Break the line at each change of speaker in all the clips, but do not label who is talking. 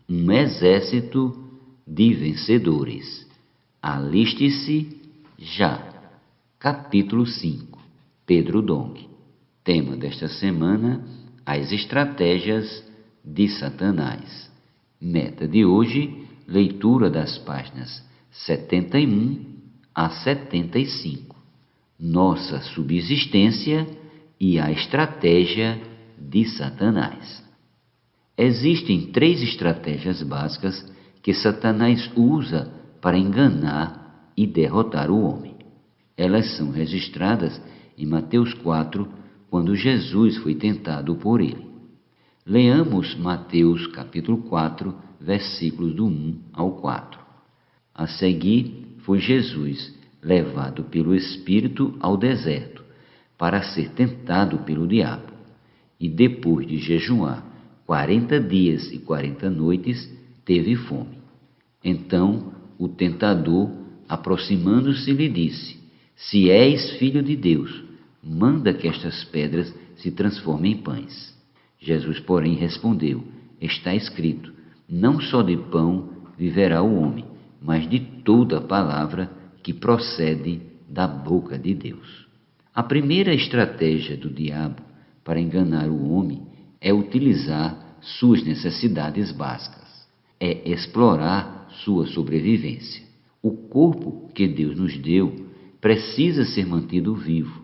um exército de vencedores. Aliste-se já. Capítulo 5. Pedro Dong. Tema desta semana: as estratégias de Satanás. Meta de hoje: leitura das páginas 71 a 75. Nossa subsistência e a estratégia de Satanás. Existem 3 estratégias básicas que Satanás usa para enganar e derrotar o homem. Elas são registradas em Mateus 4, quando Jesus foi tentado por ele. Leamos Mateus capítulo 4, versículos do 1 ao 4. A seguir, foi Jesus levado pelo Espírito ao deserto, para ser tentado pelo diabo. E depois de jejuar 40 dias e 40 noites, teve fome. Então o tentador, aproximando-se, lhe disse: se és filho de Deus, manda que estas pedras se transformem em pães. Jesus, porém, respondeu: está escrito, não só de pão viverá o homem, mas de toda a palavra que procede da boca de Deus. A primeira estratégia do diabo para enganar o homem é utilizar suas necessidades básicas, é explorar sua sobrevivência. O corpo que Deus nos deu precisa ser mantido vivo,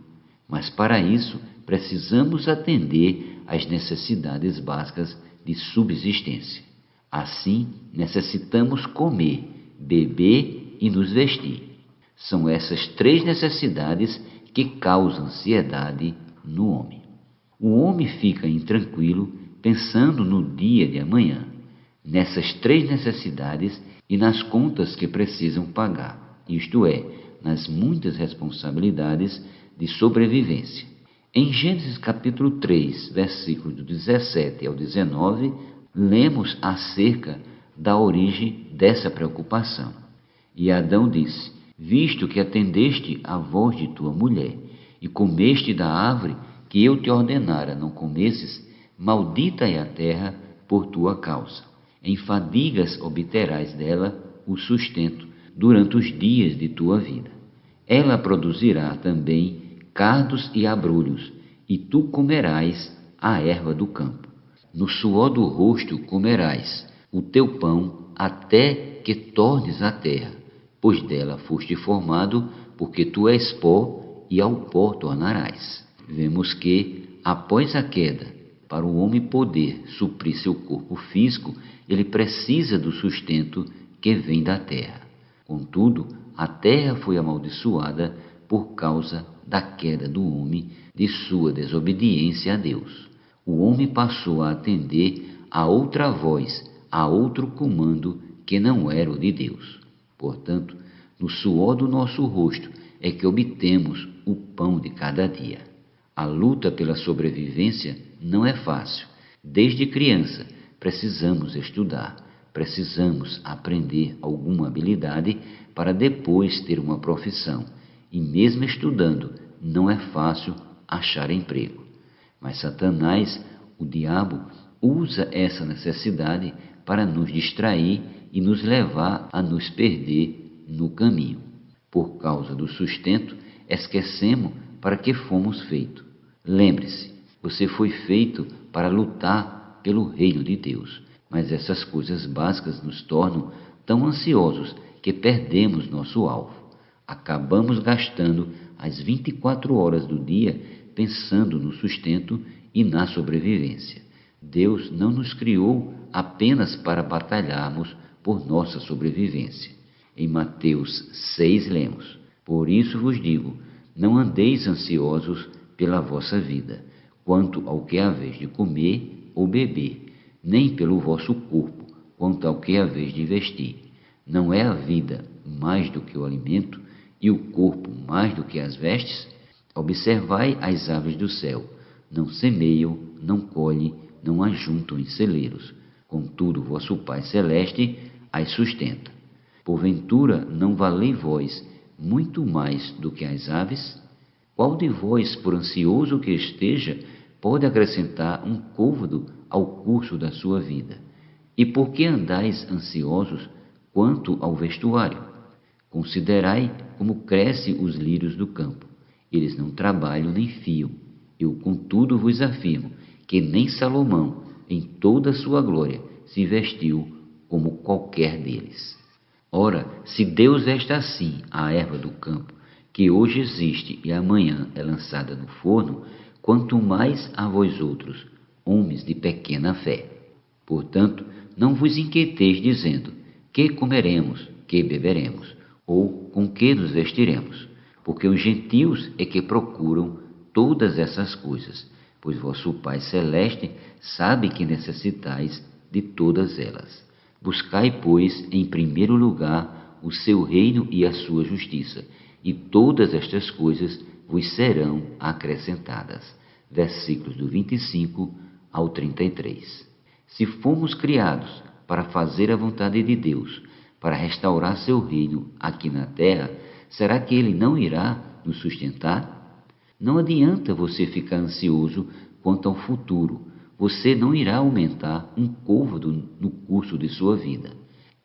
mas para isso precisamos atender às necessidades básicas de subsistência. Assim, necessitamos comer, beber e nos vestir. São essas 3 necessidades que causam ansiedade no homem. O homem fica intranquilo pensando no dia de amanhã, nessas 3 necessidades e nas contas que precisam pagar, isto é, nas muitas responsabilidades de sobrevivência. Em Gênesis capítulo 3, versículos do 17 ao 19, lemos acerca da origem dessa preocupação. E Adão disse: visto que atendeste à voz de tua mulher, e comeste da árvore que eu te ordenara não comesses, maldita é a terra por tua causa. Em fadigas obterás dela o sustento durante os dias de tua vida. Ela produzirá também cardos e abrolhos, e tu comerás a erva do campo. No suor do rosto comerás o teu pão até que tornes a terra, pois dela foste formado, porque tu és pó, e ao pó tornarás. Vemos que, após a queda, para o homem poder suprir seu corpo físico, ele precisa do sustento que vem da terra. Contudo, a terra foi amaldiçoada por causa da queda do homem, de sua desobediência a Deus. O homem passou a atender a outra voz, a outro comando que não era o de Deus. Portanto, no suor do nosso rosto é que obtemos o pão de cada dia. A luta pela sobrevivência não é fácil. Desde criança, precisamos estudar, precisamos aprender alguma habilidade para depois ter uma profissão. E mesmo estudando, não é fácil achar emprego. Mas Satanás, o diabo, usa essa necessidade para nos distrair e nos levar a nos perder no caminho. Por causa do sustento, esquecemos para que fomos feitos. Lembre-se, você foi feito para lutar pelo reino de Deus, mas essas coisas básicas nos tornam tão ansiosos que perdemos nosso alvo. Acabamos gastando as 24 horas do dia pensando no sustento e na sobrevivência. Deus não nos criou apenas para batalharmos por nossa sobrevivência. Em Mateus 6 lemos: por isso vos digo, não andeis ansiosos pela vossa vida, quanto ao que haveis de comer ou beber, nem pelo vosso corpo, quanto ao que haveis de vestir. Não é a vida mais do que o alimento, e o corpo mais do que as vestes? Observai as aves do céu, não semeiam, não colhem, não ajuntam em celeiros, contudo vosso Pai Celeste as sustenta. Porventura não valei vós muito mais do que as aves? Qual de vós, por ansioso que esteja, pode acrescentar um côvado ao curso da sua vida? E por que andais ansiosos quanto ao vestuário? Considerai como crescem os lírios do campo. Eles não trabalham nem fiam. Eu, contudo, vos afirmo que nem Salomão, em toda a sua glória, se vestiu como qualquer deles. Ora, se Deus veste assim a erva do campo, que hoje existe e amanhã é lançada no forno, quanto mais a vós outros, homens de pequena fé. Portanto, não vos inquieteis dizendo: que comeremos, que beberemos, ou com que nos vestiremos? Porque os gentios é que procuram todas essas coisas, pois vosso Pai Celeste sabe que necessitais de todas elas. Buscai, pois, em primeiro lugar o seu reino e a sua justiça, e todas estas coisas vos serão acrescentadas. Versículos do 25 ao 33. Se fomos criados para fazer a vontade de Deus, para restaurar seu reino aqui na terra, será que ele não irá nos sustentar? Não adianta você ficar ansioso quanto ao futuro. Você não irá aumentar um côvado no curso de sua vida.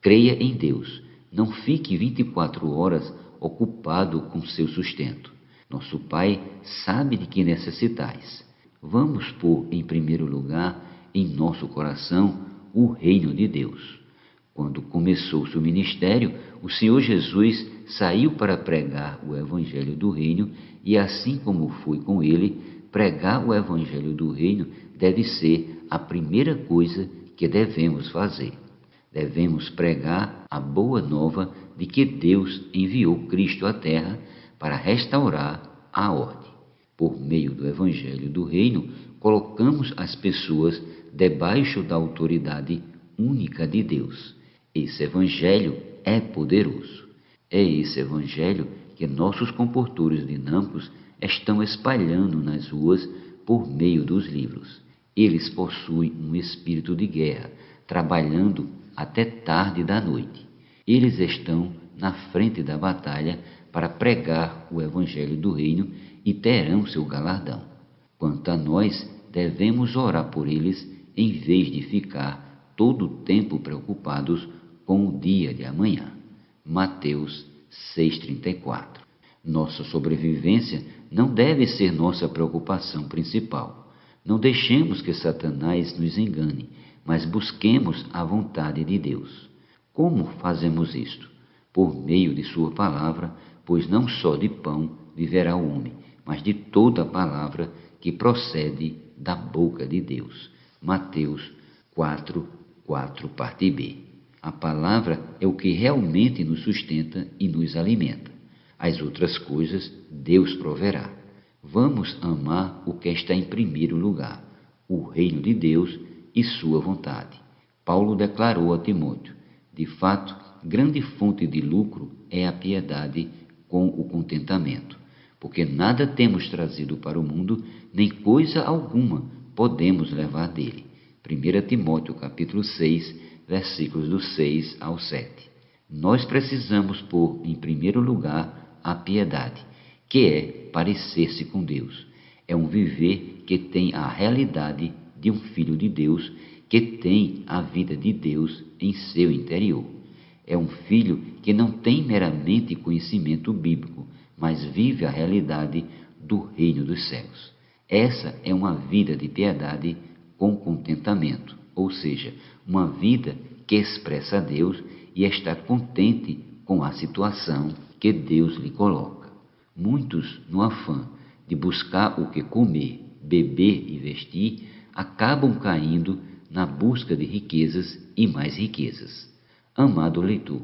Creia em Deus. Não fique 24 horas ocupado com seu sustento. Nosso Pai sabe de que necessitais. Vamos pôr em primeiro lugar em nosso coração o reino de Deus. Quando começou seu ministério, o Senhor Jesus saiu para pregar o evangelho do reino, e assim como foi com ele, pregar o evangelho do reino deve ser a primeira coisa que devemos fazer. Devemos pregar a boa nova de que Deus enviou Cristo à terra para restaurar a ordem. Por meio do evangelho do reino, colocamos as pessoas debaixo da autoridade única de Deus. Esse evangelho é poderoso. É esse evangelho que nossos comportores dinâmicos estão espalhando nas ruas por meio dos livros. Eles possuem um espírito de guerra, trabalhando até tarde da noite. Eles estão na frente da batalha para pregar o evangelho do reino e terão seu galardão. Quanto a nós, devemos orar por eles em vez de ficar todo o tempo preocupados com o dia de amanhã. Mateus 6,34. Nossa sobrevivência não deve ser nossa preocupação principal. Não deixemos que Satanás nos engane, mas busquemos a vontade de Deus. Como fazemos isto? Por meio de sua palavra, pois não só de pão viverá o homem, mas de toda a palavra que procede da boca de Deus. Mateus 4:4, parte B. A palavra é o que realmente nos sustenta e nos alimenta. As outras coisas Deus proverá. Vamos amar o que está em primeiro lugar, o reino de Deus e sua vontade. Paulo declarou a Timóteo: de fato, grande fonte de lucro é a piedade com o contentamento, porque nada temos trazido para o mundo, nem coisa alguma podemos levar dele. 1 Timóteo capítulo 6, versículos do 6 ao 7. Nós precisamos pôr em primeiro lugar a piedade, que é parecer-se com Deus. É um viver que tem a realidade de um filho de Deus, que tem a vida de Deus em seu interior. É um filho que não tem meramente conhecimento bíblico, mas vive a realidade do reino dos céus. Essa é uma vida de piedade com contentamento, ou seja, uma vida que expressa a Deus e está contente com a situação que Deus lhe coloca. Muitos, no afã de buscar o que comer, beber e vestir, acabam caindo na busca de riquezas e mais riquezas. Amado leitor,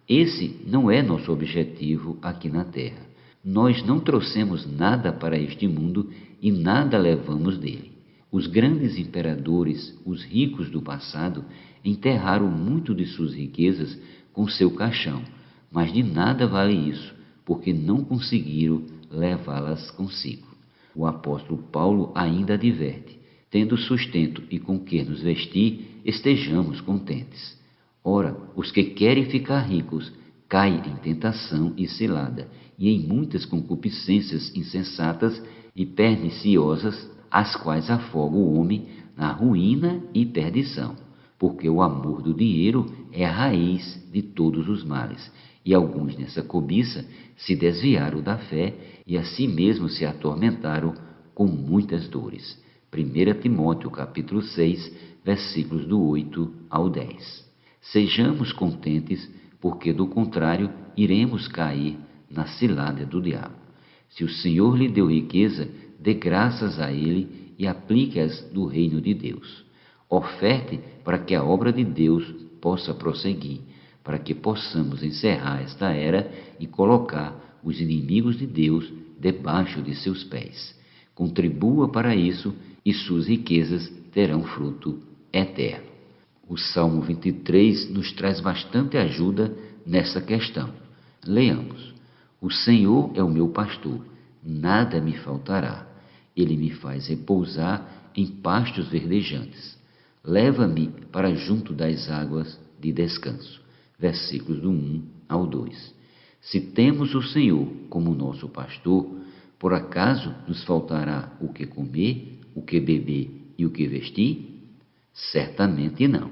esse não é nosso objetivo aqui na Terra. Nós não trouxemos nada para este mundo e nada levamos dele. Os grandes imperadores, os ricos do passado, enterraram muito de suas riquezas com seu caixão, mas de nada vale isso, porque não conseguiram levá-las consigo. O apóstolo Paulo ainda adverte: tendo sustento e com que nos vestir, estejamos contentes. Ora, os que querem ficar ricos caem em tentação e cilada, e em muitas concupiscências insensatas e perniciosas, as quais afogam o homem na ruína e perdição. porque o amor do dinheiro é a raiz de todos os males, e alguns nessa cobiça se desviaram da fé e a si mesmos se atormentaram com muitas dores. 1 Timóteo capítulo 6, versículos do 8 ao 10. Sejamos contentes, porque do contrário iremos cair na cilada do diabo. Se o Senhor lhe deu riqueza, dê graças a ele e aplique-as do reino de Deus. Oferte para que a obra de Deus possa prosseguir, para que possamos encerrar esta era e colocar os inimigos de Deus debaixo de seus pés. Contribua para isso e suas riquezas terão fruto eterno. O Salmo 23 nos traz bastante ajuda nessa questão. Leamos. O Senhor é o meu pastor, nada me faltará. Ele me faz repousar em pastos verdejantes. Leva-me para junto das águas de descanso. Versículos do 1 ao 2. Se temos o Senhor como nosso pastor, por acaso nos faltará o que comer, o que beber e o que vestir? Certamente não.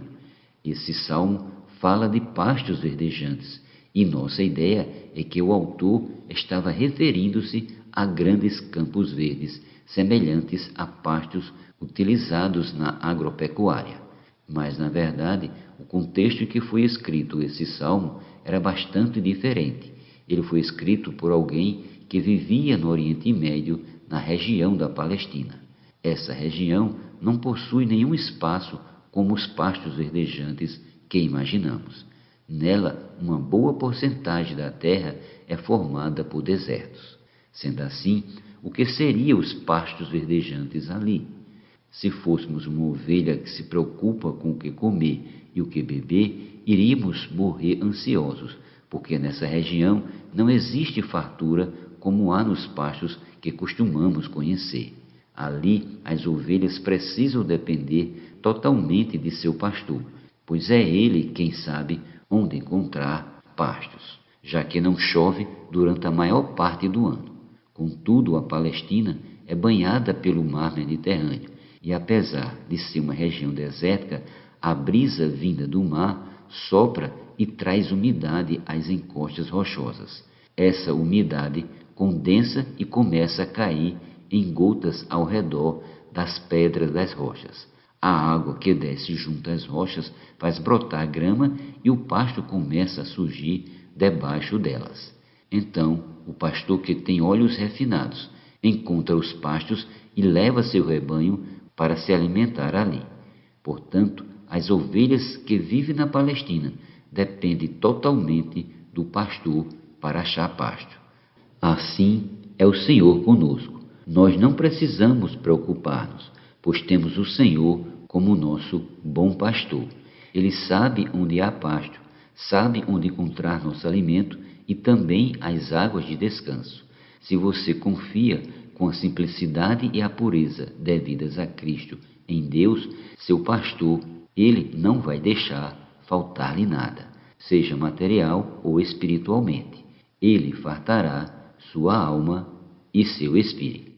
Esse salmo fala de pastos verdejantes e nossa ideia é que o autor estava referindo-se a grandes campos verdes, semelhantes a pastos utilizados na agropecuária. Mas, na verdade, o contexto em que foi escrito esse salmo era bastante diferente. Ele foi escrito por alguém que vivia no Oriente Médio, na região da Palestina. Essa região não possui nenhum espaço como os pastos verdejantes que imaginamos. Nela, uma boa porcentagem da terra é formada por desertos. Sendo assim, o que seriam os pastos verdejantes ali? Se fôssemos uma ovelha que se preocupa com o que comer e o que beber, iríamos morrer ansiosos, porque nessa região não existe fartura como há nos pastos que costumamos conhecer. Ali, as ovelhas precisam depender totalmente de seu pastor, pois é ele quem sabe onde encontrar pastos, já que não chove durante a maior parte do ano. Contudo, a Palestina é banhada pelo mar Mediterrâneo, e apesar de ser uma região desértica, a brisa vinda do mar sopra e traz umidade às encostas rochosas. Essa umidade condensa e começa a cair em gotas ao redor das pedras das rochas. A água que desce junto às rochas faz brotar grama e o pasto começa a surgir debaixo delas. Então, o pastor que tem olhos refinados encontra os pastos e leva seu rebanho para se alimentar ali. Portanto, as ovelhas que vivem na Palestina dependem totalmente do pastor para achar pasto. Assim é o Senhor conosco. Nós não precisamos preocupar-nos, pois temos o Senhor como nosso bom pastor. Ele sabe onde há pasto, sabe onde encontrar nosso alimento e também as águas de descanso. Se você confia com a simplicidade e a pureza devidas a Cristo em Deus, seu pastor, ele não vai deixar faltar-lhe nada, seja material ou espiritualmente. Ele fartará sua alma e seu espírito.